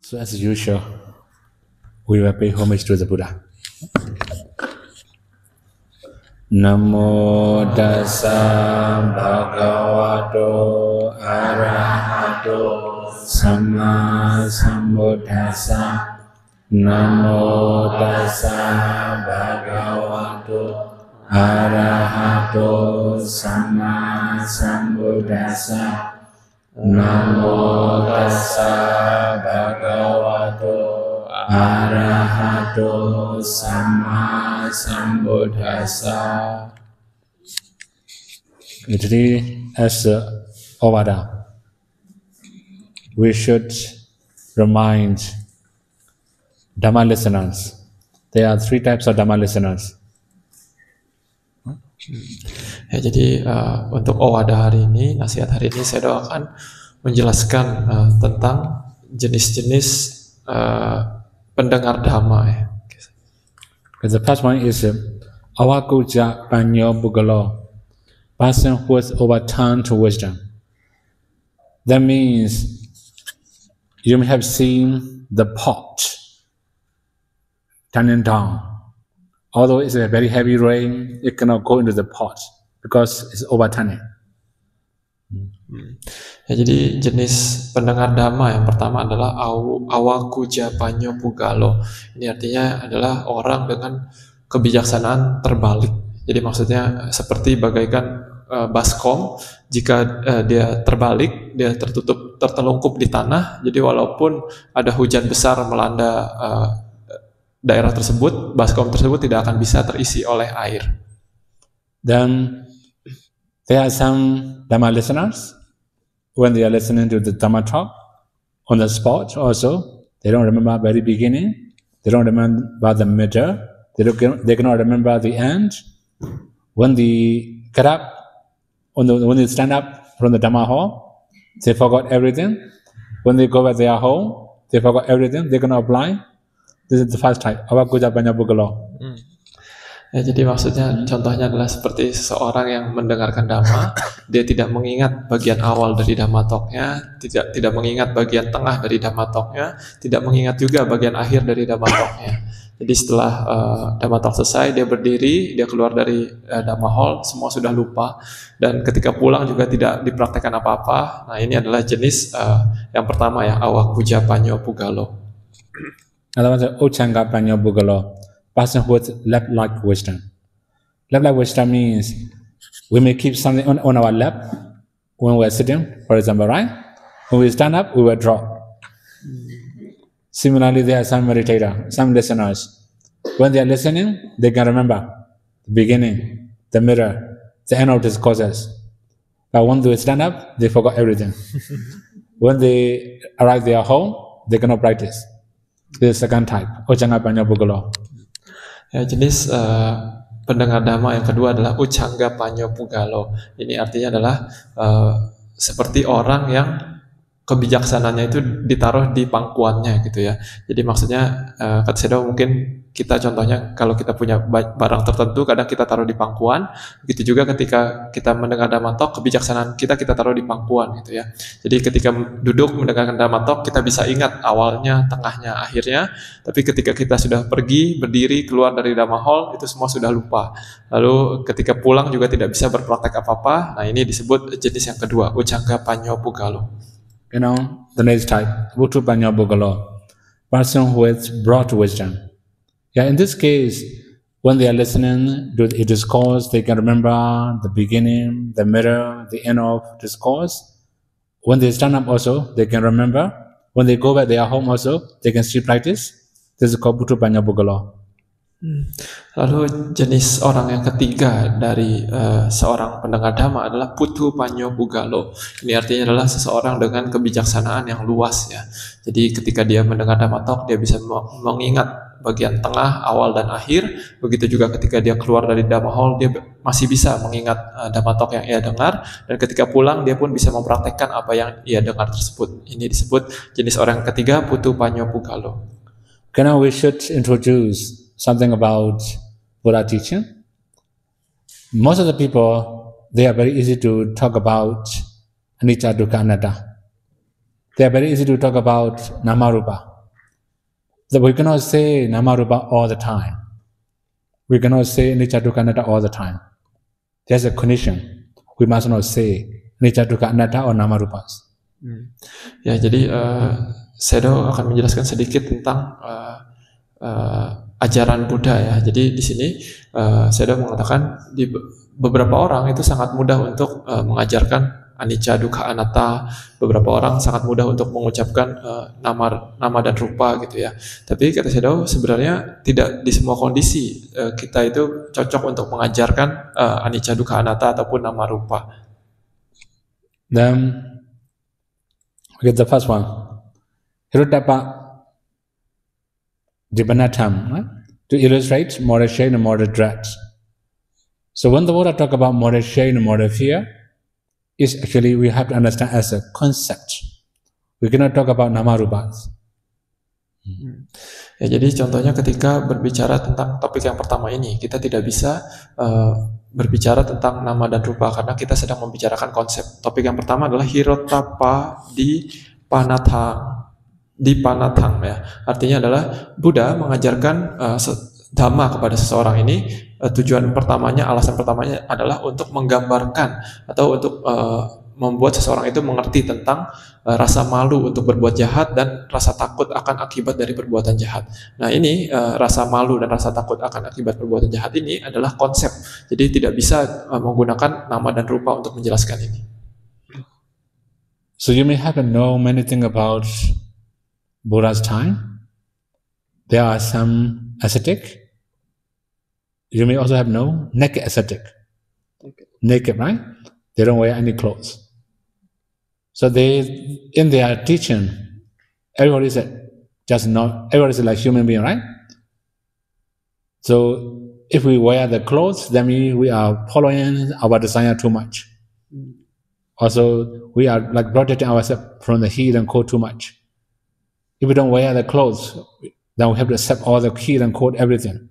So as usual, we will pay homage to the Buddha. Namo tassa bhagavato arahato samma sambuddhassa. Namo tassa bhagavato arahato samma sambuddhassa. Namo tassa bhagavato arahato samma sambuddhassa. Today, as Ovada, we should remind Dhamma listeners. There are three types of Dhamma listeners. Ya, jadi untuk Owada hari ini, nasihat hari ini saya doakan menjelaskan tentang jenis-jenis pendengar Dhamma ya. The first one is Avakuja Panyo Bugalo, person who is overturned to wisdom. That means you may have seen the pot turning down. Although it's a very heavy rain, it cannot go into the pot because it's overturning. Ya, jadi jenis pendengar Dhamma yang pertama adalah Awakuja Panyo Bugalo. Ini artinya adalah orang dengan kebijaksanaan terbalik. Jadi maksudnya seperti bagaikan baskom, jika dia terbalik, dia tertelungkup di tanah. Jadi walaupun ada hujan besar melanda daerah tersebut, baskom tersebut tidak akan bisa terisi oleh air. Then there are some Dhamma listeners, when they are listening to the Dhamma talk, on the spot also, they don't remember very beginning, they don't remember the middle, they cannot remember the end. When they get up, when they stand up from the Dhamma hall, they forgot everything. When they go back their home, they forgot everything, they cannot apply. This is the first type, Avakuja Panyo Bugalo. Ya, jadi maksudnya contohnya adalah seperti seseorang yang mendengarkan Dhamma, dia tidak mengingat bagian awal dari Dhamma talk-nya, tidak mengingat bagian tengah dari Dhamma talk-nya, tidak mengingat juga bagian akhir dari Dhamma talk-nya. Jadi setelah Dhamma talk selesai, dia berdiri, dia keluar dari Dhamma hall, semua sudah lupa, dan ketika pulang juga tidak dipraktekkan apa-apa. Nah, ini adalah jenis yang pertama ya, Awakuja Panyo Bugalo. Another one is Uchanga Panyo Bugalo, person who has lap like wisdom. Lap like wisdom means we may keep something on our lap when we are sitting, for example, right? When we stand up, we will drop. Similarly, there are some meditator, some listeners. When they are listening, they can remember the beginning, the middle, the end of discourses. But when they stand up, they forgot everything. When they arrive their home, they cannot practice. This is the second type, Uchanga Panyo Bugalo. Ya, jenis pendengar Dhamma yang kedua adalah Uchanga Panyo Bugalo. Ini artinya adalah seperti orang yang kebijaksanaannya itu ditaruh di pangkuannya gitu ya. Jadi maksudnya kata saya mungkin kita contohnya kalau kita punya barang tertentu kadang kita taruh di pangkuan. Begitu juga ketika kita mendengar Dhamma talk, kebijaksanaan kita taruh di pangkuan gitu ya. Jadi ketika duduk mendengarkan Dhamma talk, kita bisa ingat awalnya, tengahnya, akhirnya. Tapi ketika kita sudah pergi, berdiri, keluar dari Dhamma hall, itu semua sudah lupa. Lalu ketika pulang juga tidak bisa berpraktek apa-apa. Nah, ini disebut jenis yang kedua, Uchanga Panyo Bugalo. You know, the next type, Vutu Panyo Bugalo, person who has brought wisdom. Yeah, in this case, when they are listening to a discourse, they can remember the beginning, the middle, the end of discourse. When they stand up also, they can remember. When they go back their home also, they can still practice. This is called Vutu Panyo Bugalo. Lalu jenis orang yang ketiga dari seorang pendengar Dhamma adalah Putu Panyo Bugalo. Ini artinya adalah seseorang dengan kebijaksanaan yang luas ya. Jadi ketika dia mendengar Dhamma talk, dia bisa mengingat bagian tengah, awal dan akhir. Begitu juga ketika dia keluar dari Dhamma hall, dia masih bisa mengingat Dhamma talk yang ia dengar. Dan ketika pulang, dia pun bisa mempraktekkan apa yang ia dengar tersebut. Ini disebut jenis orang ketiga, Putu Panyo Bugalo. Okay, now we should introduce something about Buddha teaching. Most of the people, they are very easy to talk about anicca, dukkha, anatta. They are very easy to talk about nama rupa. So we cannot say Namarupa all the time. We cannot say Anicca Dukkha Anatta all the time. There's a condition. We must not say Anicca Dukkha Anatta or Namarupas. Ya, jadi Sayadaw akan menjelaskan sedikit tentang ajaran Buddha ya. Jadi di sini Sayadaw mengatakan di beberapa orang itu sangat mudah untuk mengajarkan anicca, dukkha, anatta. Beberapa orang sangat mudah untuk mengucapkan nama dan rupa gitu ya. Tapi kata Sayadaw sebenarnya tidak di semua kondisi kita itu cocok untuk mengajarkan anicca, dukkha, anatta ataupun nama rupa. Then we get the first one. Hirotapa Dibanatam, right? To illustrate moral shame and moral dread. So when the Buddha talk about moral shame and moral fear, is actually we have to understand as a concept. We cannot talk about namarupas. Ya, jadi contohnya ketika berbicara tentang topik yang pertama ini, kita tidak bisa berbicara tentang nama dan rupa karena kita sedang membicarakan konsep. Topik yang pertama adalah hirotapa di panathang ya. Artinya adalah Buddha mengajarkan dhamma kepada seseorang ini. Tujuan pertamanya, alasan pertamanya adalah untuk menggambarkan atau untuk membuat seseorang itu mengerti tentang rasa malu untuk berbuat jahat dan rasa takut akan akibat dari perbuatan jahat. Nah ini rasa malu dan rasa takut akan akibat perbuatan jahat ini adalah konsep. Jadi tidak bisa menggunakan nama dan rupa untuk menjelaskan ini. So you may have to know many things about Buddha's time. There are some ascetic. You may also have no naked ascetic. Naked, right? They don't wear any clothes. So they, in their teaching, everybody said, everybody is like human being, right? So if we wear the clothes, that means we are following our desire too much. Also, we are like protecting ourselves from the heat and cold too much. If we don't wear the clothes, then we have to accept all the heat and cold, everything.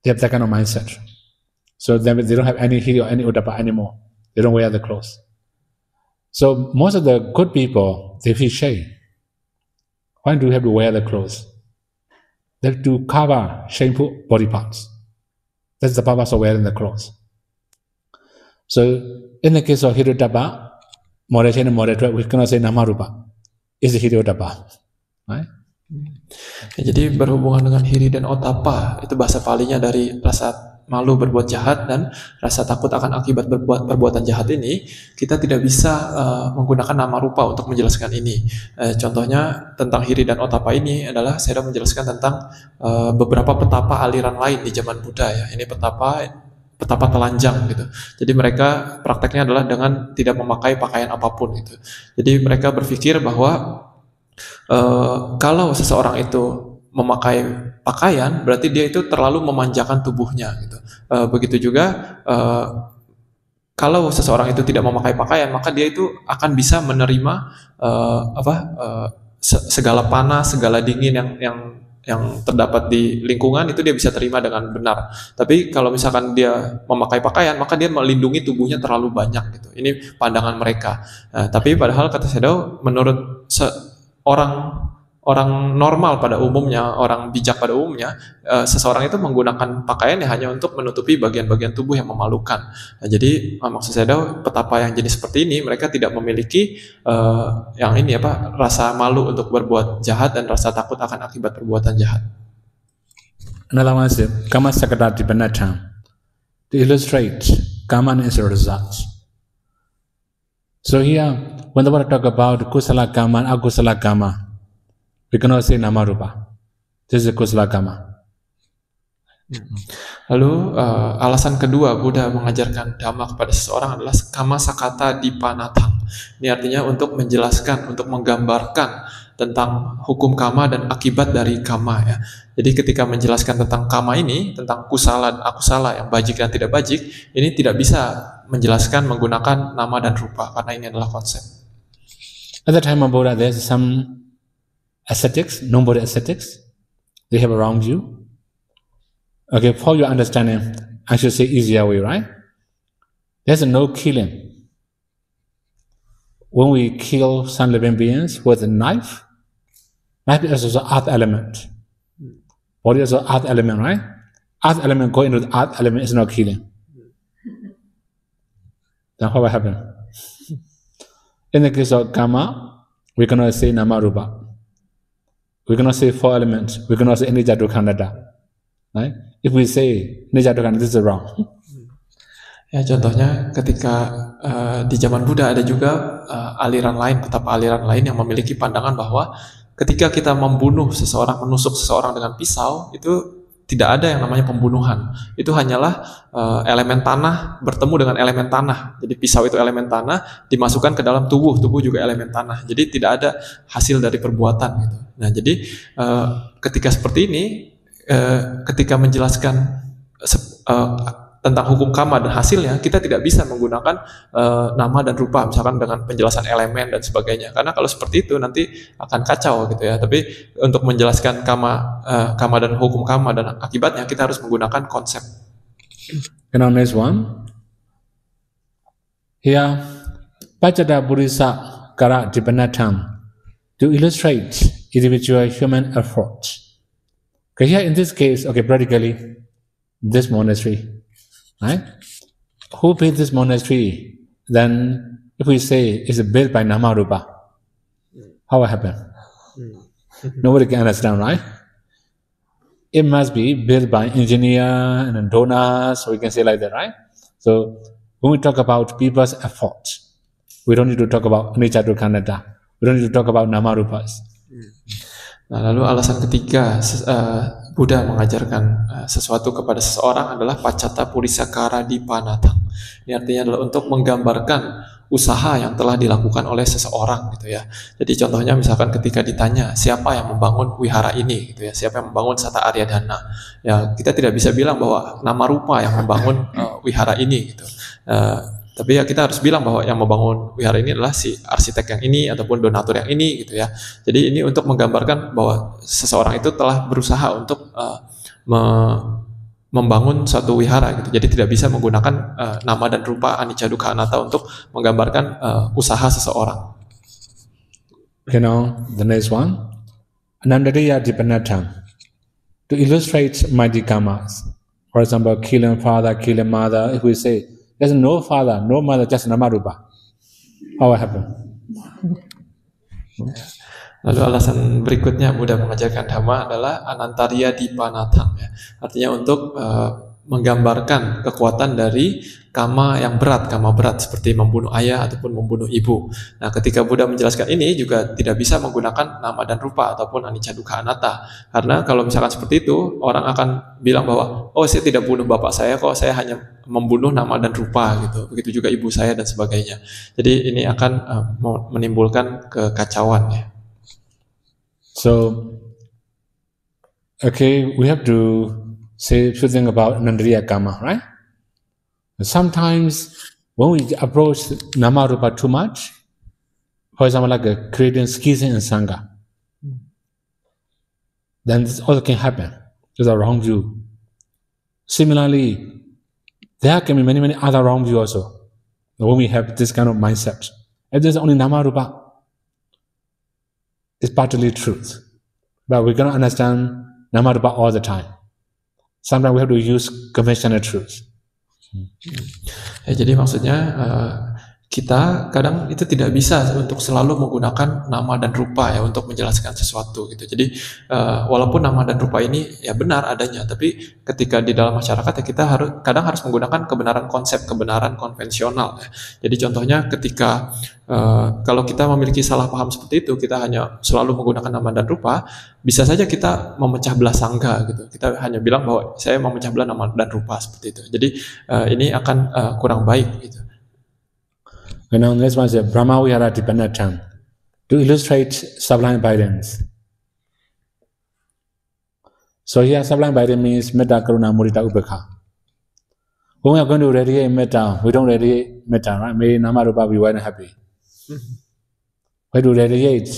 They have that kind of mindset. So then they don't have any heat or any uddhapa anymore. They don't wear the clothes. So most of the good people, they feel shame. Why do you have to wear the clothes? They have to cover shameful body parts. That's the purpose of wearing the clothes. So in the case of Hirotapa, moderation and moderate, we cannot say Namarupa. It's Hirotapa. Right? Ya, jadi berhubungan dengan hiri dan otapa, itu bahasa palinya dari rasa malu berbuat jahat dan rasa takut akan akibat perbuatan jahat ini, kita tidak bisa menggunakan nama rupa untuk menjelaskan ini. Contohnya tentang hiri dan otapa ini adalah saya sudah menjelaskan tentang beberapa petapa aliran lain di zaman Buddha ya. Ini petapa telanjang gitu. Jadi mereka prakteknya adalah dengan tidak memakai pakaian apapun gitu. Jadi mereka berpikir bahwa kalau seseorang itu memakai pakaian, berarti dia itu terlalu memanjakan tubuhnya gitu. Begitu juga kalau seseorang itu tidak memakai pakaian, maka dia itu akan bisa menerima segala panas, segala dingin yang terdapat di lingkungan itu dia bisa terima dengan benar. Tapi kalau misalkan dia memakai pakaian, maka dia melindungi tubuhnya terlalu banyak gitu. Ini pandangan mereka. Tapi padahal kata Sayadaw, menurut orang normal pada umumnya, orang bijak pada umumnya, seseorang itu menggunakan pakaian hanya untuk menutupi bagian-bagian tubuh yang memalukan. Nah, jadi maksud saya petapa yang jenis seperti ini, mereka tidak memiliki rasa malu untuk berbuat jahat dan rasa takut akan akibat perbuatan jahat. Another one is Kama Sakata Dibanatam, to illustrate Kama and its results. So here, when the Buddha talk about kusala kama and akusala kama, we cannot say namarupa. This is kusala kama. Lalu alasan kedua Buddha mengajarkan dhamma kepada seseorang adalah kama sakata dipanathang. Ini artinya untuk menjelaskan, untuk menggambarkan tentang hukum kama dan akibat dari kama ya. Jadi ketika menjelaskan tentang kama ini, tentang kusala dan akusala yang bajik dan tidak bajik, ini tidak bisa menjelaskan menggunakan nama dan rupa karena ini adalah konsep. At the time of Buddha, there's some ascetics, non-Buddha ascetics. They have a wrong view. Okay, for your understanding, I should say easier way, right? There's no killing. When we kill some living beings with a knife, Might be also earth element. Body is also earth element, right? Earth element go into the earth element is not killing. Then what will happen? In the case of karma, we cannot say nama rupa. We cannot say four elements. We cannot say anicca dukkha anatta. Right? If we say anicca dukkha anatta, this is wrong. Ya, contohnya ketika di zaman Buddha ada juga aliran lain, betapa aliran lain yang memiliki pandangan bahwa ketika kita membunuh seseorang, menusuk seseorang dengan pisau, itu tidak ada yang namanya pembunuhan. Itu hanyalah elemen tanah bertemu dengan elemen tanah. Jadi pisau itu elemen tanah dimasukkan ke dalam tubuh juga elemen tanah. Jadi tidak ada hasil dari perbuatan gitu. Nah, jadi ketika seperti ini, ketika menjelaskan tentang hukum karma dan hasilnya, kita tidak bisa menggunakan nama dan rupa, misalkan dengan penjelasan elemen dan sebagainya. Karena kalau seperti itu nanti akan kacau gitu ya. Tapi untuk menjelaskan karma dan hukum karma dan akibatnya, kita harus menggunakan konsep. And now next one. Here, Pajada Burisa Kara Dipanatam to illustrate individual human effort. Okay, here in this case, okay, practically this monastery. Right? Who built this monastery? Then, if we say it's built by Nama Rupa, how will happen? Nobody can understand, right? It must be built by engineer and donors, so we can say like that, right? So, when we talk about people's effort, we don't need to talk about anicca dukkha anatta. We don't need to talk about Nama Rupas. Nah, lalu alasan ketiga Buddha mengajarkan sesuatu kepada seseorang adalah pacata purisakara dipanatang. Ini artinya adalah untuk menggambarkan usaha yang telah dilakukan oleh seseorang gitu ya. Jadi contohnya misalkan ketika ditanya siapa yang membangun wihara ini gitu ya, siapa yang membangun Sata Arya Dana, ya kita tidak bisa bilang bahwa nama rupa yang membangun wihara ini gitu. Tapi ya kita harus bilang bahwa yang membangun wihara ini adalah si arsitek yang ini ataupun donatur yang ini gitu ya. Jadi ini untuk menggambarkan bahwa seseorang itu telah berusaha untuk membangun suatu wihara gitu. Jadi tidak bisa menggunakan nama dan rupa anicca dukkha anatta untuk menggambarkan usaha seseorang. Okay, now the next one. Anandariya Dipanatam. To illustrate mighty karmas. For example, killing father, killing mother. If we say there's no father, no mother, just nama rupa, how will happen? Lalu alasan berikutnya Buddha mengajarkan dhamma adalah anantariya dipanatang, ya. Artinya untuk menggambarkan kekuatan dari kama yang berat, kama berat seperti membunuh ayah ataupun membunuh ibu. Nah, ketika Buddha menjelaskan ini juga tidak bisa menggunakan nama dan rupa ataupun anicca dukkha anatta. Karena kalau misalkan seperti itu, orang akan bilang bahwa oh saya tidak bunuh bapak saya kok, saya hanya membunuh nama dan rupa gitu. Begitu juga ibu saya dan sebagainya. Jadi ini akan menimbulkan kekacauan ya. So, okay, we have to say something about Anandariya karma, right? Sometimes when we approach Nama Rupa too much, for example, like creating schism and Sangha, then this also can happen. There's a wrong view. Similarly, there can be many, many other wrong views also when we have this kind of mindset. If there's only Nama Rupa, it's partly truth. But we cannot understand Nama Rupa all the time. Sometimes we have to use conventional truth. Ya, jadi maksudnya kita kadang itu tidak bisa untuk selalu menggunakan nama dan rupa ya untuk menjelaskan sesuatu gitu. Jadi walaupun nama dan rupa ini ya benar adanya, tapi ketika di dalam masyarakat ya kita kadang harus menggunakan kebenaran konsep, kebenaran konvensional ya. Jadi contohnya ketika kalau kita memiliki salah paham seperti itu, kita hanya selalu menggunakan nama dan rupa, bisa saja kita memecah belah sangga gitu. Kita hanya bilang bahwa saya memecah belah nama dan rupa seperti itu. Jadi ini akan kurang baik gitu. And now next one is Brahma Vihara Dipanatam. To illustrate sublime violence. So here sublime violence means metta, karuna, mudita, upekha. When we are going to radiate metta, we don't radiate metta, right? May Nama Rupa be well and happy. We have to radiate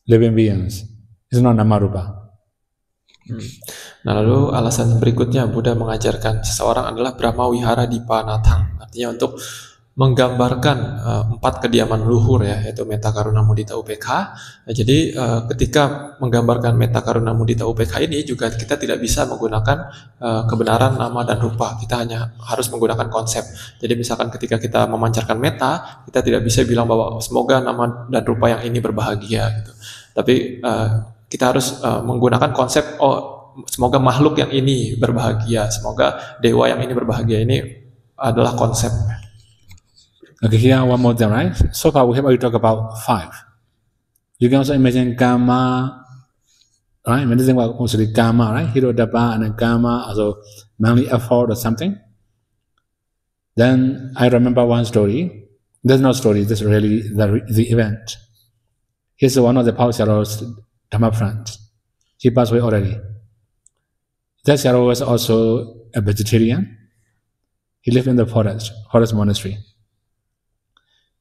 living beings. It's not Nama Rupa. Nah, lalu alasan berikutnya Buddha mengajarkan seseorang adalah Brahma Vihara Dipanatang. Artinya untuk menggambarkan 4 kediaman luhur ya, yaitu Metta Karuna Mudita UPK. Jadi ketika menggambarkan Metta Karuna Mudita UPK ini juga kita tidak bisa menggunakan kebenaran nama dan rupa. Kita hanya harus menggunakan konsep. Jadi misalkan ketika kita memancarkan metta, kita tidak bisa bilang bahwa semoga nama dan rupa yang ini berbahagia gitu. Tapi kita harus menggunakan konsep, semoga makhluk yang ini berbahagia, semoga dewa yang ini berbahagia. Ini adalah konsep. Okay, here one more thing, right? So far we have already talked about 5. You can also imagine karma, right? When you think about mostly karma, right? Hirodapa and then karma, also manly effort or something. Then I remember one story. There's no story, this is really the event. He's one of the Paul Sharro's Dhamma friends. He passed away already. That Sharro was also a vegetarian. He lived in the forest monastery.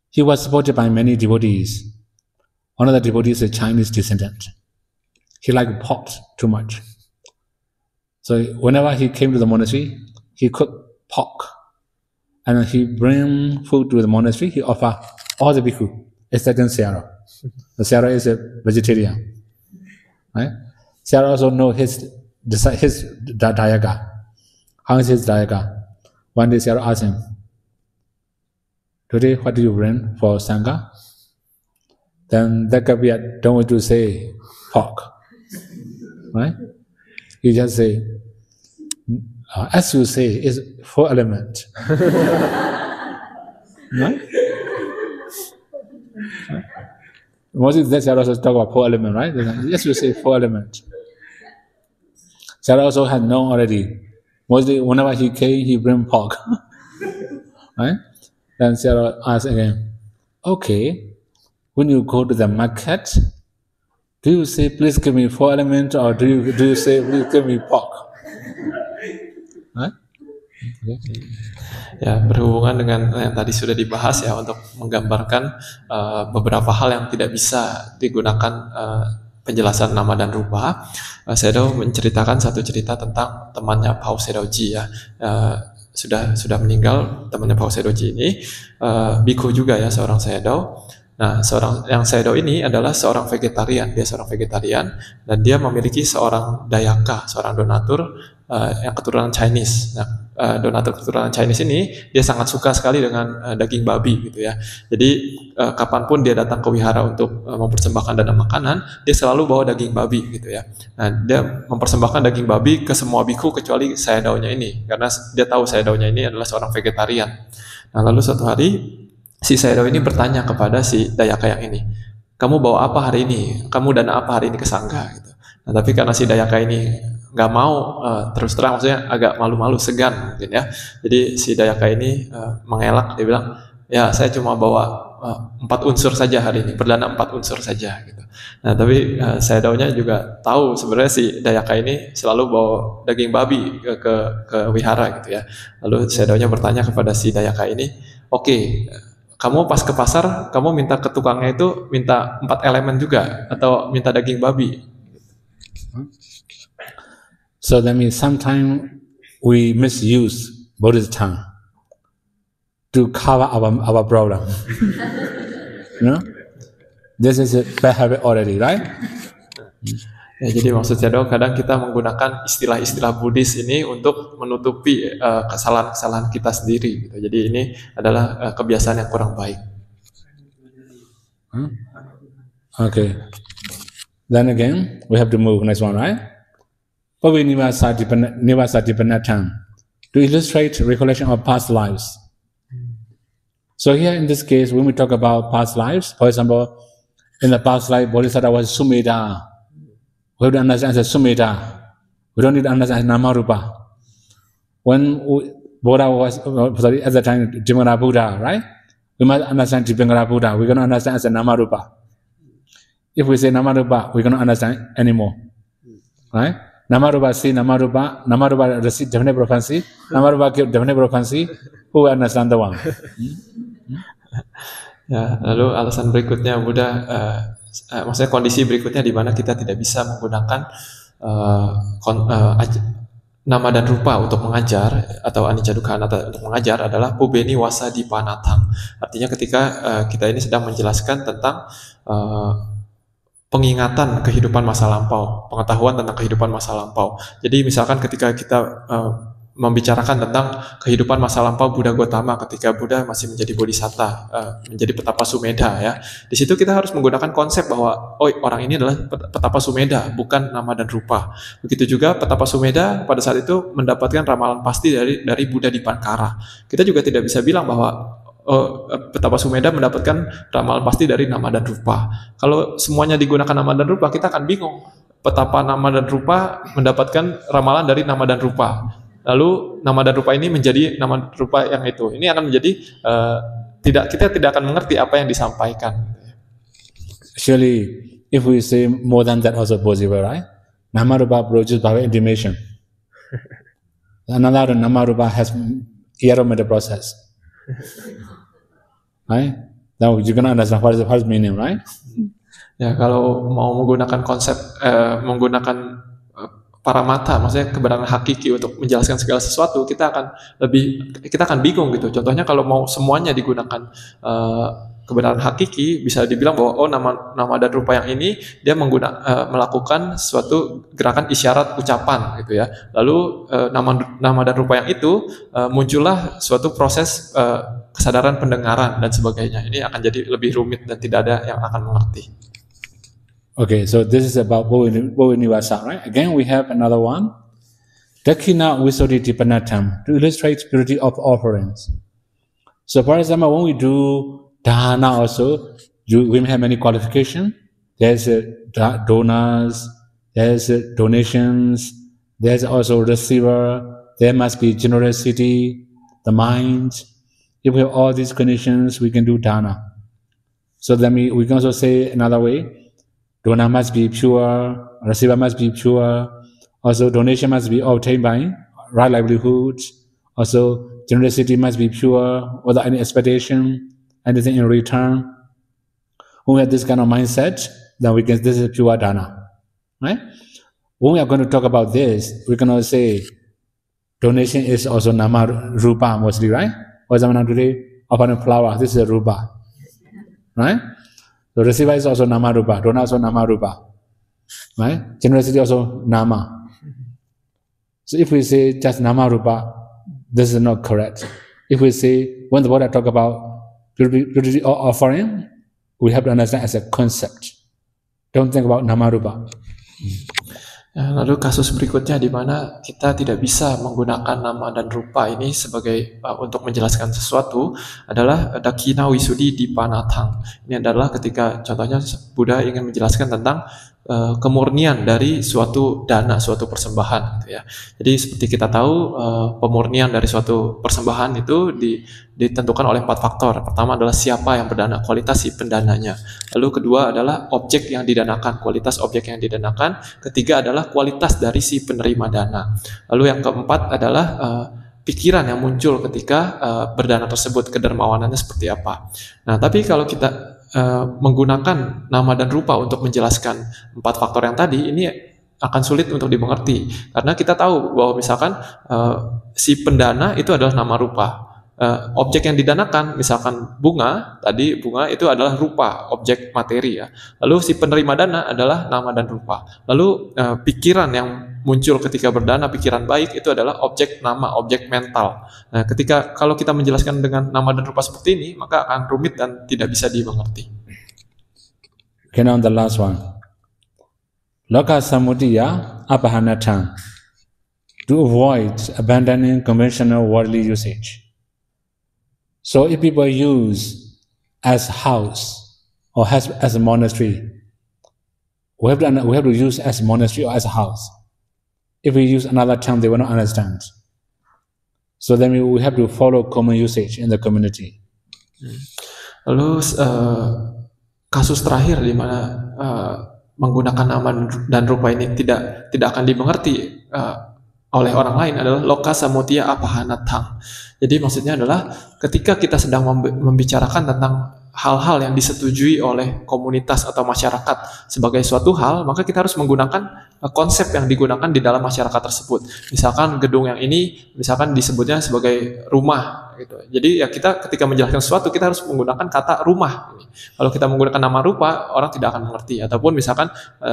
He was supported by many devotees. One of the devotees is a Chinese descendant. He liked pork too much. So whenever he came to the monastery, he cooked pork. And he bring food to the monastery, he offer all the bhikkhu, except Sharro. The Sharro is a vegetarian. Right? Sharro also know his dayaga. How is his dayaga? One day Sharro asked him, today what do you bring for Sangha? Then that Kapiya don't want to say pork. Right? He just say, as you say, it's 4 elements. Right? Mostly that Sharro also talk about 4 elements, right? Yes, you say 4 elements. Sharro also had known already. Mostly whenever he came, he bring pork. Right? Then Sharro asked again, okay, when you go to the market, do you say, please give me 4 elements, or do you say, please give me pork? Right? Okay. Ya, berhubungan dengan yang tadi sudah dibahas ya, untuk menggambarkan beberapa hal yang tidak bisa digunakan penjelasan nama dan rupa. Sayadaw menceritakan satu cerita tentang temannya Paul Sayadaw-ji ya. Sudah meninggal temannya Paul Sayadaw-ji ini, bhikkhu juga ya, seorang Sayadaw. Nah, yang Sayadaw ini adalah seorang vegetarian. Dia seorang vegetarian dan dia memiliki seorang dayaka, seorang donatur yang keturunan Chinese. Nah, donatur keturunan Chinese ini dia sangat suka sekali dengan daging babi gitu ya. Jadi kapanpun dia datang ke wihara untuk mempersembahkan dana makanan, dia selalu bawa daging babi gitu ya. Nah, dia mempersembahkan daging babi ke semua bhikkhu kecuali Sayadaw-nya ini, karena dia tahu Sayadaw-nya ini adalah seorang vegetarian. Nah, lalu suatu hari si Sayadaw ini bertanya kepada si dayaka yang ini, kamu bawa apa hari ini? Kamu dana apa hari ini ke sangga? Gitu. Nah, tapi karena si dayaka ini nggak mau, terus terang maksudnya agak malu-malu, segan mungkin ya. Jadi si dayaka ini mengelak, dia bilang, ya saya cuma bawa 4 unsur saja hari ini, berdana 4 unsur saja. Gitu. Nah, tapi Sayadaw-nya juga tahu sebenarnya si dayaka ini selalu bawa daging babi ke wihara gitu ya. Lalu Sayadaw-nya bertanya kepada si dayaka ini, oke, kamu pas ke pasar, kamu minta ke tukangnya itu minta 4 elemen juga atau minta daging babi? So that means sometimes we misuse Buddhist tongue to cover our problem. You know? This is a bad habit already, right? Ya, jadi maksud Sayadaw kadang kita menggunakan istilah-istilah Buddhis ini untuk menutupi kesalahan-kesalahan kita sendiri. Gitu. Jadi ini adalah kebiasaan yang kurang baik. Okay. Then again, we have to move next one, right? Pavinivasa Dipanatang, to illustrate recollection of past lives. So here in this case, when we talk about past lives, for example, in the past life, Bodhisattva was Sumedha. We have to understand as a Sumedha. We don't need to understand as Namarupa. When Buddha was, at the time, Dipangara Buddha, right? We must understand Dipangara Buddha. We're going to understand as a Namarupa. If we say Namarupa, we're going to understand anymore. Right? Namarupa see Namarupa receive definite profancy, Namarupa give definite profancy, who understand the one? Ya, lalu alasan berikutnya Buddha, maksudnya kondisi berikutnya di mana kita tidak bisa menggunakan nama dan rupa untuk mengajar atau anicca dukkha anatta untuk mengajar adalah pubeni wasa dipanatang. Artinya ketika kita ini sedang menjelaskan tentang pengingatan kehidupan masa lampau, pengetahuan tentang kehidupan masa lampau. Jadi misalkan ketika kita membicarakan tentang kehidupan masa lampau Buddha Gautama ketika Buddha masih menjadi bodhisatta, menjadi petapa Sumedha ya. Di situ kita harus menggunakan konsep bahwa orang ini adalah petapa Sumedha, bukan nama dan rupa. Begitu juga petapa Sumedha pada saat itu mendapatkan ramalan pasti dari Buddha Dipankara. Kita juga tidak bisa bilang bahwa petapa Sumedha mendapatkan ramalan pasti dari nama dan rupa. Kalau semuanya digunakan nama dan rupa, kita akan bingung. Petapa nama dan rupa mendapatkan ramalan dari nama dan rupa. Lalu nama dan rupa ini menjadi nama rupa yang itu. Ini akan menjadi kita tidak akan mengerti apa yang disampaikan. Surely, if we say more than that also possible, right? Nama rupa produces by intimation. Another nama rupa has aromatic process. Right? Now you can understand what is the first meaning, right? Ya, kalau mau menggunakan konsep menggunakan paramata, maksudnya kebenaran hakiki untuk menjelaskan segala sesuatu, kita akan bingung gitu. Contohnya kalau mau semuanya digunakan kebenaran hakiki, bisa dibilang bahwa nama dan rupa yang ini dia melakukan suatu gerakan isyarat ucapan gitu ya. Lalu nama dan rupa yang itu muncullah suatu proses kesadaran pendengaran dan sebagainya. Ini akan jadi lebih rumit dan tidak ada yang akan mengerti. Okay, so this is about Bhuvanivasa, right? Again, we have another one. Dakkhina Visuddhi Dipanatam, to illustrate purity of offerings. So, for example, when we do dana also, we may have many qualifications. There's donors, there's donations, there's also receiver, there must be generosity, the mind. If we have all these conditions, we can do dana. So then we can also say another way, donor must be pure, receiver must be pure, also donation must be obtained by right livelihood, also generosity must be pure, without any expectation, anything in return. When we have this kind of mindset, then this is pure dana. Right? When we are going to talk about this, we can also say donation is also nama rupa mostly, right? For example, today, upon a flower, this is a rupa. Right? So receiver is also nama rupa, donor also nama rupa, right? Generosity also nama. So if we say just nama rupa, this is not correct. If we say when the Buddha talk about purity or offering, we have to understand as a concept. Don't think about nama rupa. Ya, lalu kasus berikutnya di mana kita tidak bisa menggunakan nama dan rupa ini sebagai untuk menjelaskan sesuatu adalah dakkhina visuddhi dipanatang. Ini adalah ketika contohnya Buddha ingin menjelaskan tentang kemurnian dari suatu dana, suatu persembahan gitu ya. Jadi seperti kita tahu pemurnian dari suatu persembahan itu ditentukan oleh 4 faktor. Pertama adalah siapa yang berdana, kualitas si pendananya. Lalu kedua adalah objek yang didanakan, kualitas objek yang didanakan. Ketiga adalah kualitas dari si penerima dana. Lalu yang keempat adalah pikiran yang muncul ketika berdana tersebut, kedermawanannya seperti apa. Nah, tapi kalau kita menggunakan nama dan rupa untuk menjelaskan 4 faktor yang tadi, ini akan sulit untuk dimengerti. Karena kita tahu bahwa misalkan si pendana itu adalah nama rupa. Objek yang didanakan, misalkan bunga, tadi bunga itu adalah rupa, objek materi ya. Lalu si penerima dana adalah nama dan rupa. Lalu pikiran yang muncul ketika berdana, pikiran baik itu adalah objek nama, objek mental. Nah, kalau kita menjelaskan dengan nama dan rupa seperti ini, maka akan rumit dan tidak bisa dimengerti. Okay, now the last one. Loka samudaya apahanatang, to avoid abandoning conventional worldly usage. So if people use as house or as a monastery, we have to use as monastery or as a house. If we use another term, they will not understand. So then we have to follow common usage in the community. Lalu kasus terakhir di mana menggunakan nama dan rupa ini tidak akan dimengerti oleh orang lain adalah loka samudaya apahanatang. Jadi maksudnya adalah ketika kita sedang membicarakan tentang hal-hal yang disetujui oleh komunitas atau masyarakat sebagai suatu hal, maka kita harus menggunakan konsep yang digunakan di dalam masyarakat tersebut. Misalkan gedung yang ini, misalkan disebutnya sebagai rumah, gitu. Jadi ya kita ketika menjelaskan sesuatu kita harus menggunakan kata rumah. Kalau kita menggunakan nama rupa, orang tidak akan mengerti. Ataupun misalkan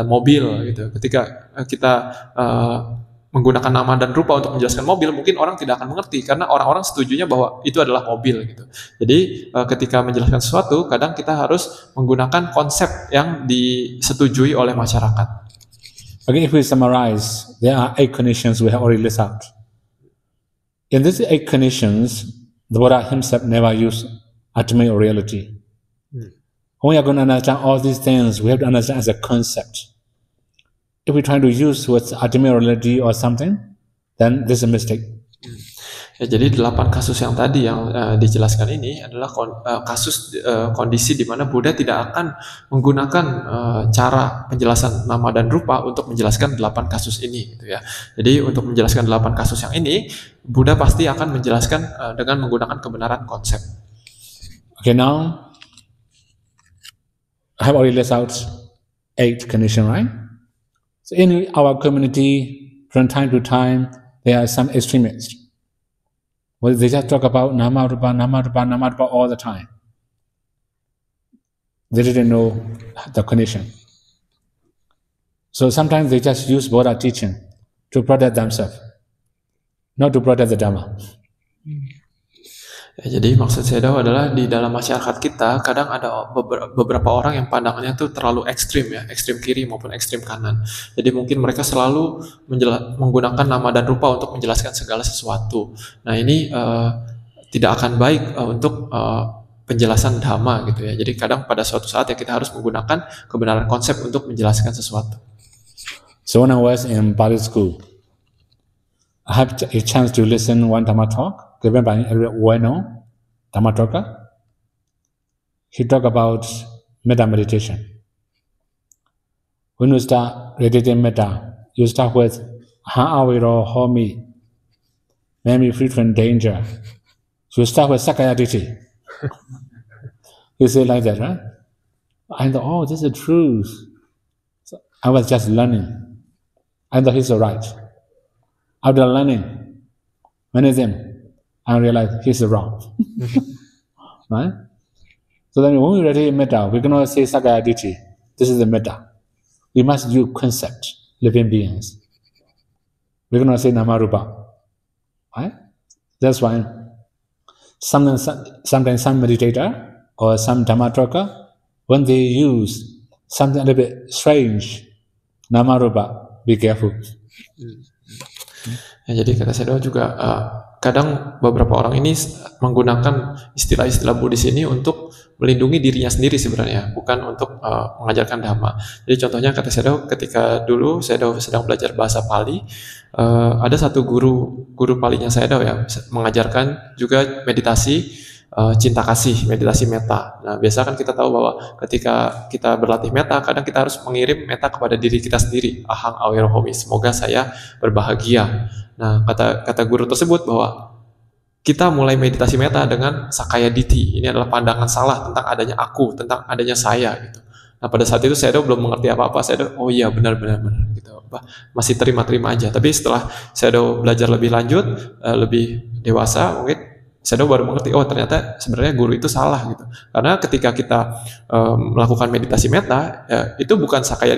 mobil, gitu. Ketika kita menggunakan nama dan rupa untuk menjelaskan mobil, mungkin orang tidak akan mengerti karena orang-orang setujunya bahwa itu adalah mobil gitu. Jadi ketika menjelaskan sesuatu, kadang kita harus menggunakan konsep yang disetujui oleh masyarakat. Okay, if we summarize, there are 8 conditions we have already listed out. In these 8 conditions, the Buddha himself never used ultimate reality. When we are going to understand all these things, we have to understand as a concept. If we try to use with ultimate reality or something, then this is a mistake. Ya, jadi 8 kasus yang tadi yang dijelaskan ini adalah kasus kondisi di mana Buddha tidak akan menggunakan cara penjelasan nama dan rupa untuk menjelaskan 8 kasus ini, gitu ya. Jadi untuk menjelaskan 8 kasus yang ini, Buddha pasti akan menjelaskan dengan menggunakan kebenaran konsep. Okay, now I have already listed out 8 conditions, right? So in our community, from time to time, there are some extremists. Well, they just talk about nama rupa all the time. They didn't know the condition. So sometimes they just use Buddha teaching to protect themselves, not to protect the Dhamma. Ya, jadi maksud saya adalah di dalam masyarakat kita kadang ada beberapa orang yang pandangannya tuh terlalu ekstrim ya, ekstrim kiri maupun ekstrim kanan. Jadi mungkin mereka selalu menggunakan nama dan rupa untuk menjelaskan segala sesuatu. Nah ini tidak akan baik untuk penjelasan Dhamma gitu ya. Jadi kadang pada suatu saat ya kita harus menggunakan kebenaran konsep untuk menjelaskan sesuatu. So when I was in Bali school, I had a chance to listen one Dhamma talk given by a well-known Dhamma talker. He talked about metta meditation. When you start meditating metta, you start with Ha-awiro ho-mi, may me free from danger. So you start with Sakaya Ditti. You say like that, right? I thought, oh, this is the truth. So I was just learning. I thought he's right. After learning many things, I realized he's wrong. Right? So then when we meditate metta, we cannot say Sakaya Ditti. This is the metta. We must use concept, living beings. We cannot say Namarupa. Right? That's why sometimes some meditator or some Dhamma talker, when they use something a little bit strange, Namarupa, be careful. Ya, jadi kata saya juga kadang beberapa orang ini menggunakan istilah-istilah Buddhis ini untuk melindungi dirinya sendiri sebenarnya, bukan untuk mengajarkan Dhamma. Jadi contohnya kata saya ketika dulu saya sedang belajar bahasa Pali, ada satu guru Palinya saya ya mengajarkan juga meditasi cinta kasih, meditasi metta. Nah, biasa kan kita tahu bahwa ketika kita berlatih metta, kadang kita harus mengirim metta kepada diri kita sendiri. Ahang awiro homi, semoga saya berbahagia. Nah, kata guru tersebut bahwa kita mulai meditasi metta dengan Sakaya Ditti. Ini adalah pandangan salah tentang adanya aku, tentang adanya saya gitu. Nah, pada saat itu saya belum mengerti apa-apa. Saya oh iya benar gitu. Masih terima-terima aja. Tapi setelah saya belajar lebih lanjut, lebih dewasa mungkin, saya baru mengerti, oh ternyata sebenarnya guru itu salah gitu. Karena ketika kita melakukan meditasi metta, itu bukan Sakaya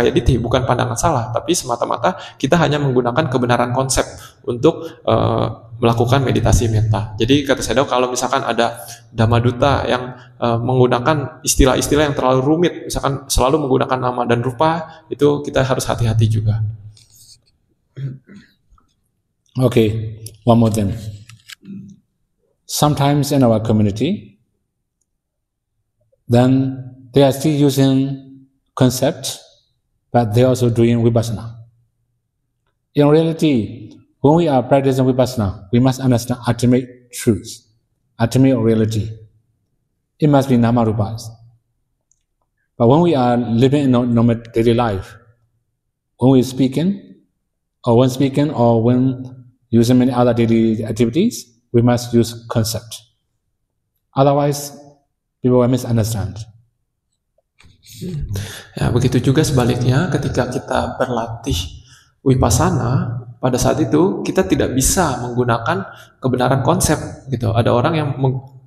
Ditti, bukan pandangan salah, tapi semata-mata kita hanya menggunakan kebenaran konsep untuk melakukan meditasi metta. Jadi kata saya kalau misalkan ada Dhamma Duta yang menggunakan istilah-istilah yang terlalu rumit, misalkan selalu menggunakan nama dan rupa, itu kita harus hati-hati juga. Okay, one more thing. Sometimes in our community, then they are still using concepts, but they are also doing vipassana. In reality, when we are practicing vipassana, we must understand ultimate truth, ultimate reality. It must be nama-rupas. But when we are living in normal daily life, when we're speaking, or when using many other daily activities, we must use concept. Otherwise, People will misunderstand. Ya, begitu juga sebaliknya ketika kita berlatih Vipassana, pada saat itu kita tidak bisa menggunakan kebenaran konsep gitu. Ada orang yang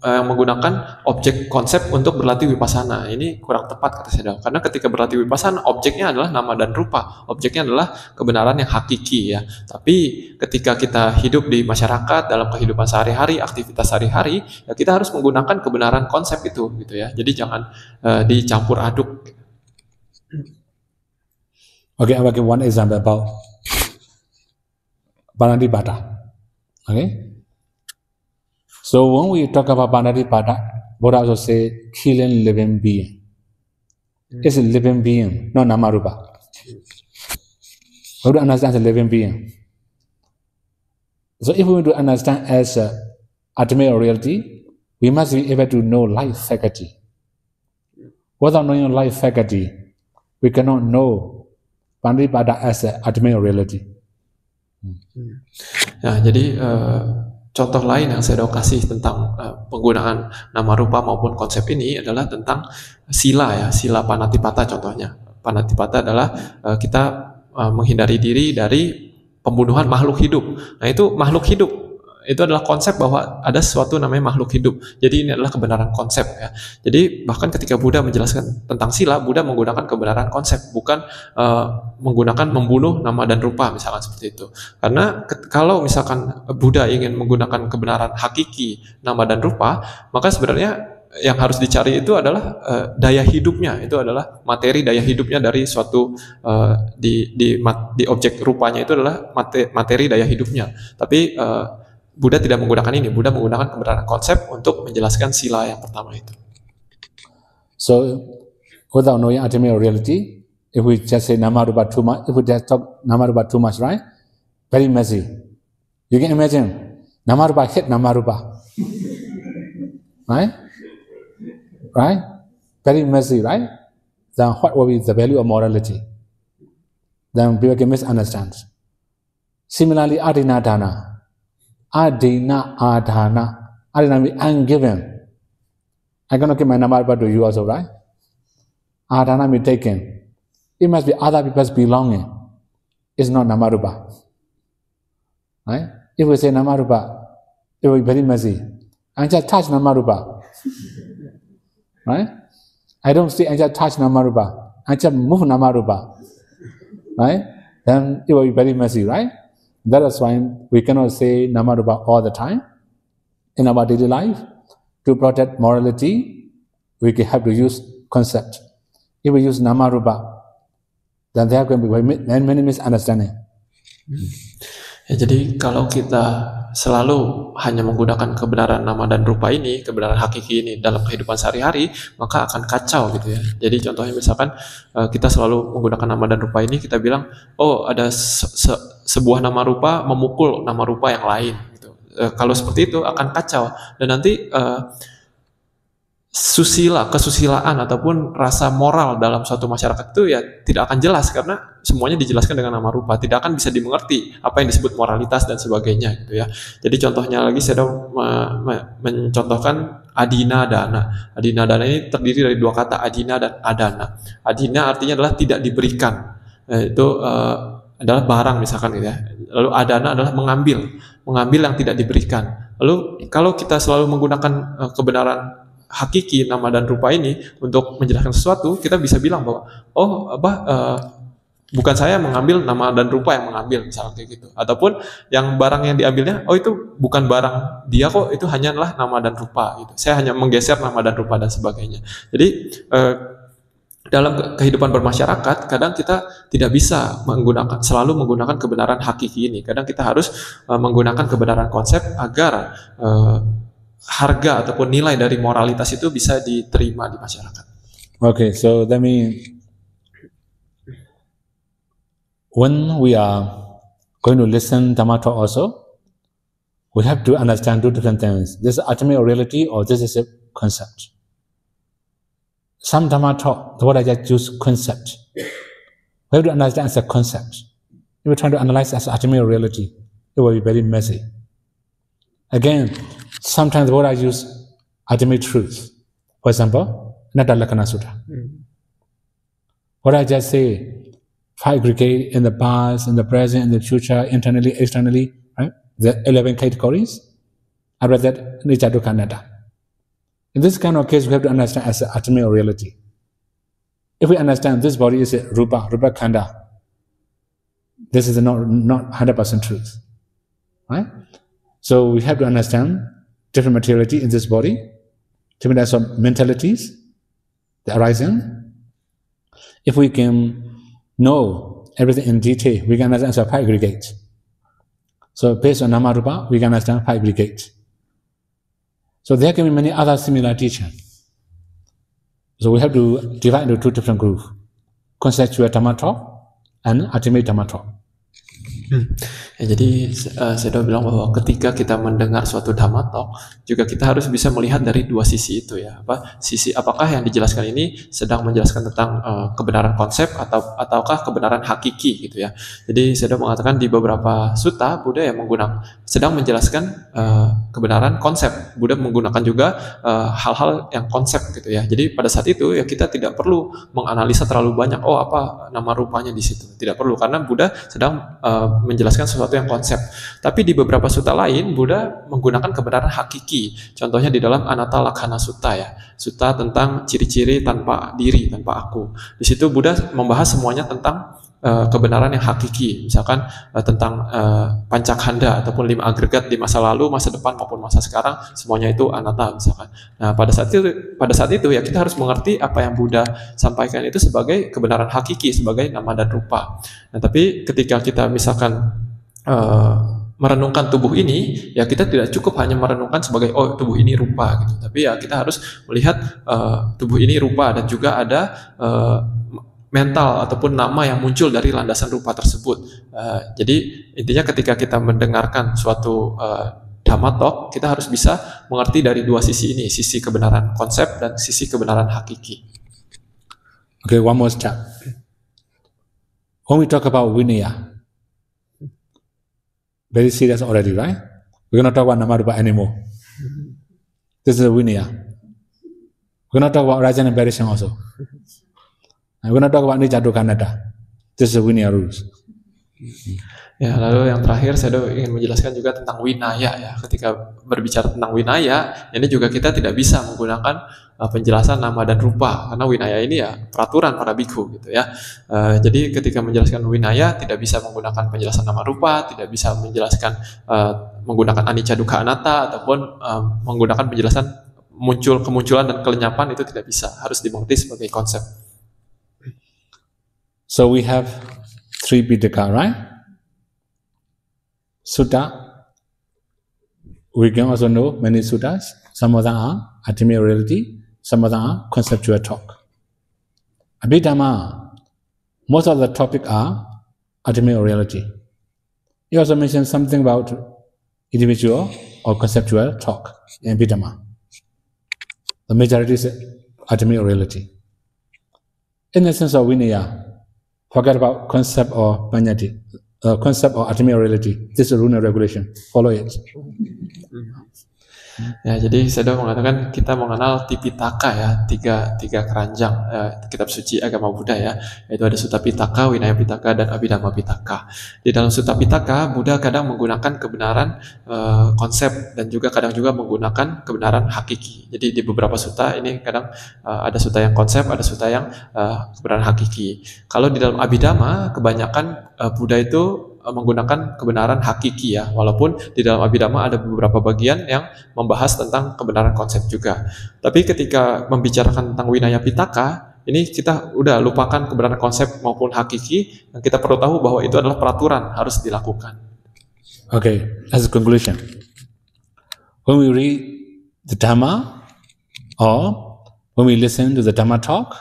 menggunakan objek konsep untuk berlatih Vipassana. Ini kurang tepat kata saya. Karena ketika berlatih Vipassana, objeknya adalah nama dan rupa. Objeknya adalah kebenaran yang hakiki ya. Tapi ketika kita hidup di masyarakat dalam kehidupan sehari-hari, aktivitas sehari-hari, ya kita harus menggunakan kebenaran konsep itu gitu ya. Jadi jangan dicampur aduk. Okay, I'll give one example about Panatipada. Okay? So when we talk about Panatipada, Buddha also say killing living being. It's a living being, not Namarupa. We have to understand a living being. So if we want to understand as ultimate reality, we must be able to know life faculty. Without knowing life faculty, we cannot know Panatipada as ultimate reality. Ya, jadi contoh lain yang saya kasih tentang penggunaan nama rupa maupun konsep ini adalah tentang sila ya, sila Panatipata contohnya. Panatipata adalah kita menghindari diri dari pembunuhan makhluk hidup. Nah itu makhluk hidup, itu adalah konsep bahwa ada sesuatu namanya makhluk hidup. Jadi ini adalah kebenaran konsep ya. Jadi bahkan ketika Buddha menjelaskan tentang sila, Buddha menggunakan kebenaran konsep, bukan menggunakan membunuh nama dan rupa misalkan seperti itu. Karena kalau misalkan Buddha ingin menggunakan kebenaran hakiki nama dan rupa, maka sebenarnya yang harus dicari itu adalah daya hidupnya, itu adalah materi daya hidupnya dari suatu di objek rupanya itu adalah materi daya hidupnya. Tapi Buddha tidak menggunakan ini. Buddha menggunakan kebenaran konsep untuk menjelaskan sila yang pertama itu. So, without knowing ultimate reality, if we just say Namarupa too much, if we just talk Namarupa too much, right? Very messy. You can imagine, Namarupa hit Namarupa. Right? Right? Very messy, right? Then what will be the value of morality? Then people can misunderstand. Similarly, Adina Dana. Adina Adhana. Adina means ungiven. I cannot give my Namarupa to you also, right? Adhana means taken. It must be other people's belonging. It's not Namarupa. Right? If we say Namarupa, it will be very messy. I just touch Namarupa. Right? I don't say I just touch Namarupa. I just move Namarupa. Right? Then it will be very messy, right? That is why we cannot say Namarupa all the time. In our daily life, to protect morality, we have to use concept. If we use Namarupa, then there can be many misunderstandings. Ya, jadi kalau kita selalu hanya menggunakan kebenaran nama dan rupa ini, kebenaran hakiki ini dalam kehidupan sehari-hari, maka akan kacau gitu ya. Jadi contohnya misalkan kita selalu menggunakan nama dan rupa ini, kita bilang, oh ada sebuah nama rupa memukul nama rupa yang lain. Gitu. Kalau seperti itu akan kacau dan nanti kesusilaan ataupun rasa moral dalam suatu masyarakat itu ya tidak akan jelas karena semuanya dijelaskan dengan nama rupa, tidak akan bisa dimengerti apa yang disebut moralitas dan sebagainya gitu ya. Jadi contohnya lagi saya mencontohkan adina dana. Adina dana ini terdiri dari dua kata, adina dan adana. Adina artinya adalah tidak diberikan. Itu adalah barang misalkan gitu ya. Lalu adana adalah mengambil yang tidak diberikan. Lalu kalau kita selalu menggunakan kebenaran hakiki nama dan rupa ini untuk menjelaskan sesuatu, kita bisa bilang bahwa bukan saya mengambil nama dan rupa yang mengambil misalnya kayak gitu, ataupun yang barang yang diambilnya itu bukan barang dia kok, itu hanyalah nama dan rupa gitu. Saya hanya menggeser nama dan rupa dan sebagainya. Jadi dalam kehidupan bermasyarakat kadang kita tidak bisa selalu menggunakan kebenaran hakiki ini. Kadang kita harus menggunakan kebenaran konsep agar harga ataupun nilai dari moralitas itu bisa diterima di masyarakat. Okay, so that means when we are going to listen Dhamma talk also, we have to understand two different things. This is ultimate reality or this is a concept. Some Dhamma talk, the word I just use concept. We have to understand as a concept. If we're trying to analyze as ultimate reality, it will be very messy. Again, sometimes the word I use ultimate truth. For example, Anatta Lakkhana Sutta. What I just say, 5 aggregate in the past, in the present, in the future, internally, externally, right? The 11 categories. After that, Anicca Dukkha Anatta. In this kind of case, we have to understand as an ultimate reality. If we understand this body is a rupa khanda, this is not 100% truth, right? So we have to understand different materiality in this body, different types of mentalities that arising. If we can know everything in detail, we can understand as a 5 aggregate. So based on Nama Rupa, we can understand 5 aggregate. So there can be many other similar teachings. So we have to divide into 2 different groups: conceptual Dhamma talk and ultimate Dhamma talk. Ya, jadi saya udah bilang bahwa ketika kita mendengar suatu Dhamma talk, juga kita harus bisa melihat dari 2 sisi itu ya. Sisi apakah yang dijelaskan ini sedang menjelaskan tentang kebenaran konsep ataukah kebenaran hakiki gitu ya. Jadi saya udah mengatakan di beberapa sutta Buddha yang sedang menjelaskan kebenaran konsep. Buddha menggunakan juga hal-hal yang konsep gitu ya. Jadi pada saat itu ya kita tidak perlu menganalisa terlalu banyak. Oh, apa nama rupanya di situ? Tidak perlu, karena Buddha sedang menjelaskan sesuatu yang konsep. Tapi di beberapa sutta lain Buddha menggunakan kebenaran hakiki. Contohnya di dalam Anatta Lakkhana Sutta ya, sutta tentang ciri-ciri tanpa diri, tanpa aku. Di situ Buddha membahas semuanya tentang kebenaran yang hakiki, misalkan tentang pancakkhanda ataupun 5 agregat di masa lalu, masa depan maupun masa sekarang, semuanya itu anatta misalkan. Nah, pada saat itu ya kita harus mengerti apa yang Buddha sampaikan itu sebagai kebenaran hakiki, sebagai nama dan rupa. Nah, tapi ketika kita misalkan merenungkan tubuh ini, ya kita tidak cukup hanya merenungkan sebagai oh tubuh ini rupa gitu, tapi ya kita harus melihat tubuh ini rupa dan juga ada mental ataupun nama yang muncul dari landasan rupa tersebut. Jadi intinya ketika kita mendengarkan suatu Dhamma talk, kita harus bisa mengerti dari 2 sisi ini, sisi kebenaran konsep dan sisi kebenaran hakiki. Okay, one more step. When we talk about Vinaya, very serious already, right? We're going to talk about Nama Rupa anymore. This is a Vinaya. We're going to talk about Rajan and Parishan also. We're going to talk about Anicca Dukkha Anatta. This is the Vinaya rules. Ya, lalu yang terakhir saya ingin menjelaskan juga tentang Vinaya ya. Ketika berbicara tentang Vinaya, ini juga kita tidak bisa menggunakan penjelasan nama dan rupa, karena Vinaya ini ya peraturan para bhikkhu gitu ya. Jadi ketika menjelaskan Vinaya tidak bisa menggunakan penjelasan nama rupa, tidak bisa menjelaskan menggunakan Anicca Dukkha Anatta ataupun menggunakan penjelasan kemunculan dan kelenyapan, itu tidak bisa, harus dimengerti sebagai konsep. So we have 3 Pitaka, right? Sutta. We can also know many suttas. Some of them are ultimate reality. Some of them are conceptual talk. Abhidhamma, most of the topic are ultimate reality. You also mentioned something about individual or conceptual talk in Abhidhamma. The majority is ultimate reality. In the sense of Vinaya, forget about concept or panyati, concept or ultimate reality. This is a rule and regulation. Follow it. Ya, jadi saya mengatakan kita mengenal Tipitaka ya, tiga keranjang kitab suci agama Buddha ya, yaitu ada Sutta Pitaka, Vinaya Pitaka, dan Abhidhamma Pitaka. Di dalam Sutta Pitaka, Buddha kadang menggunakan kebenaran konsep dan juga kadang juga menggunakan kebenaran hakiki. Jadi di beberapa sutta ini kadang ada sutta yang konsep, ada sutta yang kebenaran hakiki. Kalau di dalam Abhidhamma, kebanyakan Buddha itu menggunakan kebenaran hakiki ya, walaupun di dalam Abhidhamma ada beberapa bagian yang membahas tentang kebenaran konsep juga. Tapi ketika membicarakan tentang Vinaya Pitaka, ini kita udah lupakan kebenaran konsep maupun hakiki, dan kita perlu tahu bahwa itu adalah peraturan, harus dilakukan. Okay, as a conclusion, when we read the Dhamma or when we listen to the Dhamma talk,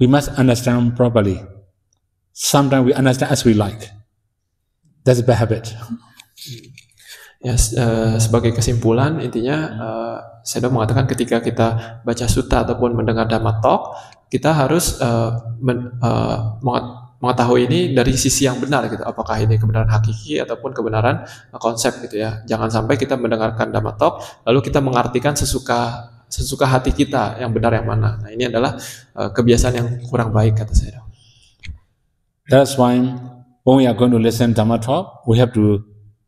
we must understand properly. Sometimes we understand as we like. That's a bad habit. Ya, sebagai kesimpulan intinya saya mengatakan ketika kita baca sutta ataupun mendengar Dhamma talk, kita harus mengetahui ini dari sisi yang benar gitu. Apakah ini kebenaran hakiki ataupun kebenaran konsep gitu ya. Jangan sampai kita mendengarkan Dhamma talk lalu kita mengartikan sesuka sesuka hati kita, yang benar yang mana. Nah, ini adalah kebiasaan yang kurang baik kata saya. That's why when we are going to listen Dhamma talk, we have to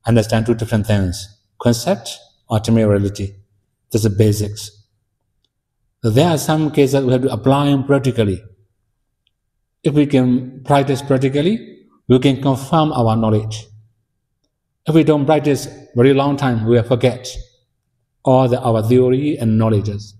understand two different things: concept, ultimate reality. That's the basics. So there are some cases we have to apply them practically. If we can practice practically, we can confirm our knowledge. If we don't practice very long time, we will forget all our theory and knowledges.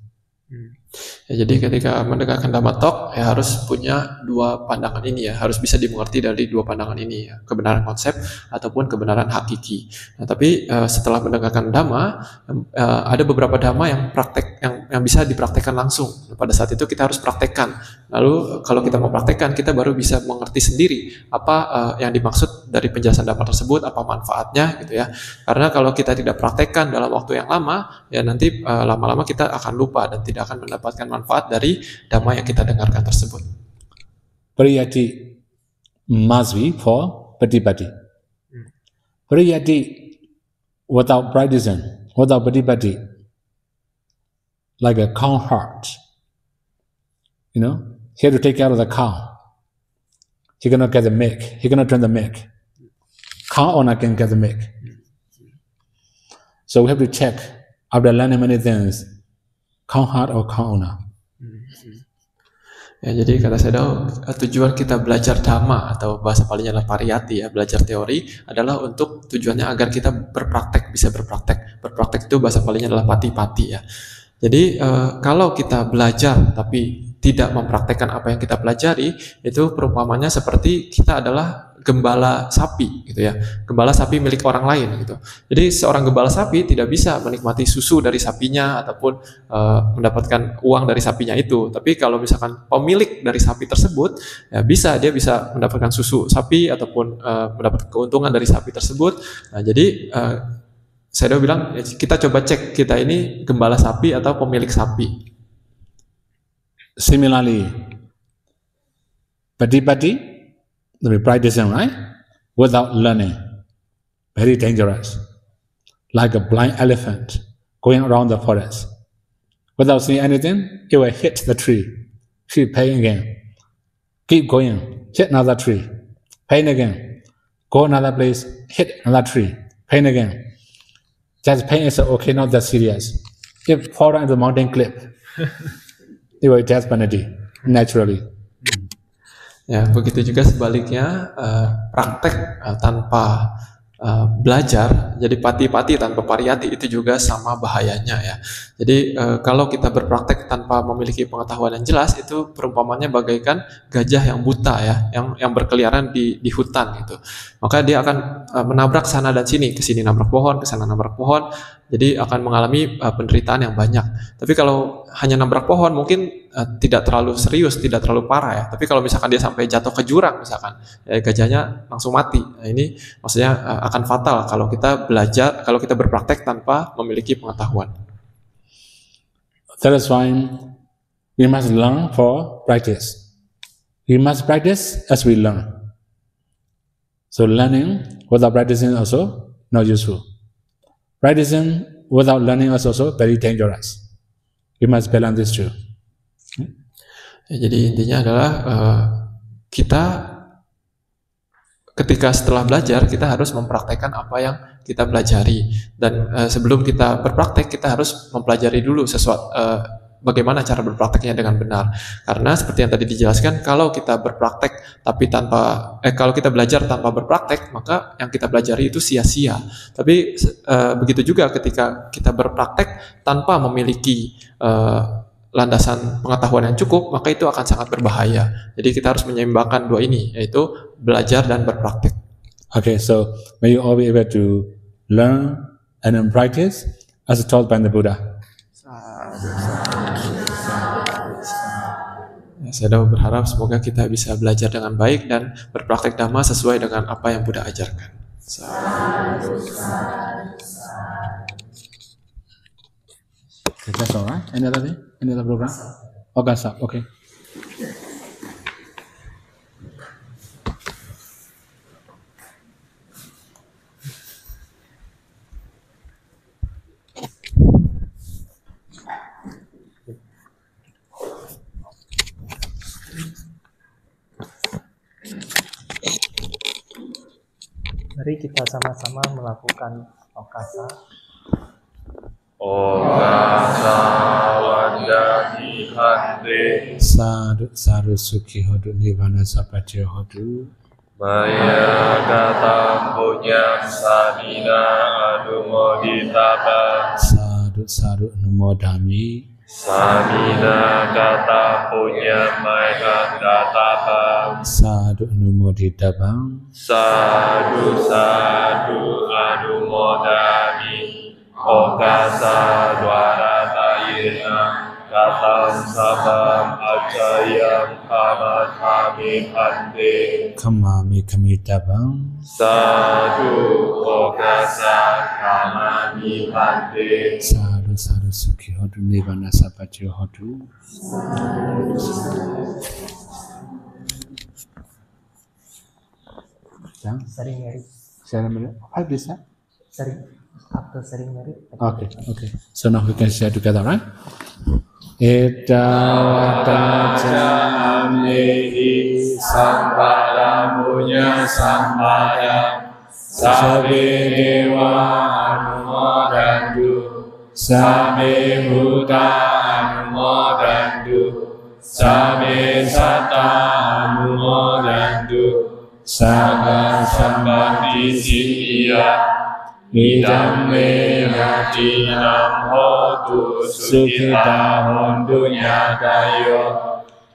Ya, jadi ketika mendengarkan Dhamma Talk ya harus punya dua pandangan ini ya, harus bisa dimengerti dari dua pandangan ini ya, kebenaran konsep ataupun kebenaran hakiki. Nah, tapi setelah mendengarkan Dhamma, ada beberapa Dhamma yang yang bisa dipraktekkan langsung. Pada saat itu kita harus praktekkan. Lalu kalau kita mau praktekkan, kita baru bisa mengerti sendiri apa yang dimaksud dari penjelasan Dhamma tersebut, apa manfaatnya gitu ya. Karena kalau kita tidak praktekkan dalam waktu yang lama, ya nanti lama-lama kita akan lupa dan tidak akan mendapatkan manfaat dari Dhamma yang kita dengarkan tersebut. Pariyati must be for patipati. Pariyati without practicing, without patipati, like a cow heart. You know, he had to take care of the cow. He cannot get the milk. He cannot drink the milk. Cow owner can get the milk. So we have to check after learning many things, cow heart or cow owner. Ya, jadi kata saya tujuan kita belajar Dhamma atau bahasa palingnya adalah pariyati ya, belajar teori adalah untuk tujuannya agar kita berpraktek, bisa berpraktek. Berpraktek itu bahasa palingnya adalah pati-pati ya. Jadi kalau kita belajar tapi tidak mempraktekkan apa yang kita pelajari, itu perumpamannya seperti kita adalah gembala sapi gitu ya, gembala sapi milik orang lain gitu. Jadi seorang gembala sapi tidak bisa menikmati susu dari sapinya ataupun mendapatkan uang dari sapinya itu. Tapi kalau misalkan pemilik dari sapi tersebut, ya dia bisa mendapatkan susu sapi ataupun mendapatkan keuntungan dari sapi tersebut. Nah, jadi saya bilang kita coba cek kita ini gembala sapi atau pemilik sapi. Similarly, patipati, we practicing, right? Without learning, very dangerous. Like a blind elephant going around the forest. Without seeing anything, it will hit the tree. Keep paying again. Keep going, hit another tree. Pain again. Go another place, hit another tree. Pain again. Just pain is okay, not that serious. If fall down the mountain cliff, it will just penalty, naturally. Ya, begitu juga sebaliknya praktek tanpa belajar, jadi pati-pati tanpa pariyati itu juga sama bahayanya ya. Jadi kalau kita berpraktek tanpa memiliki pengetahuan yang jelas, itu perumpamannya bagaikan gajah yang buta ya, yang berkeliaran di hutan gitu. Maka dia akan menabrak sana dan sini, ke sini nabrak pohon, ke sana nabrak pohon. Jadi akan mengalami penderitaan yang banyak. Tapi kalau hanya nabrak pohon mungkin tidak terlalu serius, tidak terlalu parah ya. Tapi kalau misalkan dia sampai jatuh ke jurang misalkan, ya gajahnya langsung mati. Nah, ini maksudnya akan fatal kalau kita belajar, kalau kita berpraktek tanpa memiliki pengetahuan. That is why we must learn for practice. We must practice as we learn. So learning without practicing also not useful. Practicing without learning is also very dangerous. We must balance this too. Ya, jadi intinya adalah kita ketika setelah belajar kita harus mempraktekkan apa yang kita pelajari, dan sebelum kita berpraktek kita harus mempelajari dulu sesuatu bagaimana cara berprakteknya dengan benar. Karena seperti yang tadi dijelaskan, kalau kita berpraktek tapi kalau kita belajar tanpa berpraktek, maka yang kita pelajari itu sia-sia. Tapi begitu juga ketika kita berpraktek tanpa memiliki landasan pengetahuan yang cukup, maka itu akan sangat berbahaya. Jadi kita harus menyeimbangkan dua ini, yaitu belajar dan berpraktek. Okay, so may you all be able to learn and then practice as taught by the Buddha. Saya berharap semoga kita bisa belajar dengan baik dan berpraktek Dhamma sesuai dengan apa yang Buddha ajarkan. Okay, that's all right. Any other thing? Any other program? Okay, stop. Okay. Mari kita sama-sama melakukan okasa. Okasa wandami hante. Sadhu sadhu sukhi hodu nirvana sapacaya hodu. Maya katam punyam samina anumoditaba. Sadhu sadhu numodami. Samina katam punyam maya kataba. Sadhu numoditabang. Sadhu sadhu anumodami. Okasa dwaratayena katam sabam acayam kamatami hante. Kamami kamitabang. Sadhu okasa kamami hante. Sadhu sadhu sukhi hodu nirvana sapacaya hodu. Sering Mary. Share a minute. How do you say? Sering. After sering Mary. Okay, okay. So now we can share together, right? Etawata janehi sampada punya sampada sabe dewa anumodantu sabe buddha anumodantu sabe satta anumodantu saga sambati siddhiya idam me yatinam hotu sukhita hontu nyatayo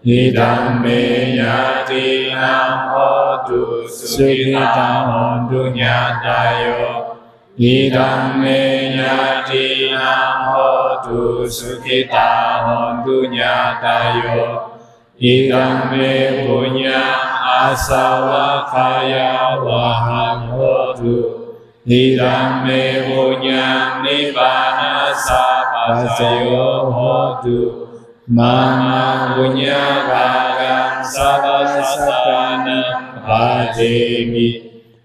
idam me yatinam hotu sukhita hontu nyatayo idam me yatinam hotu sukhita hontu nyatayo idam me punya asawakaya wahang hotu idam me punya nibbana sapacayo hotu mama punya bhagam sabasatanam bhajemi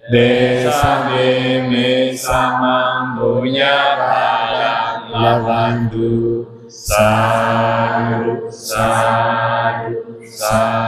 desa me samam punya bhagam lavandu sadhu sadhu sadhu.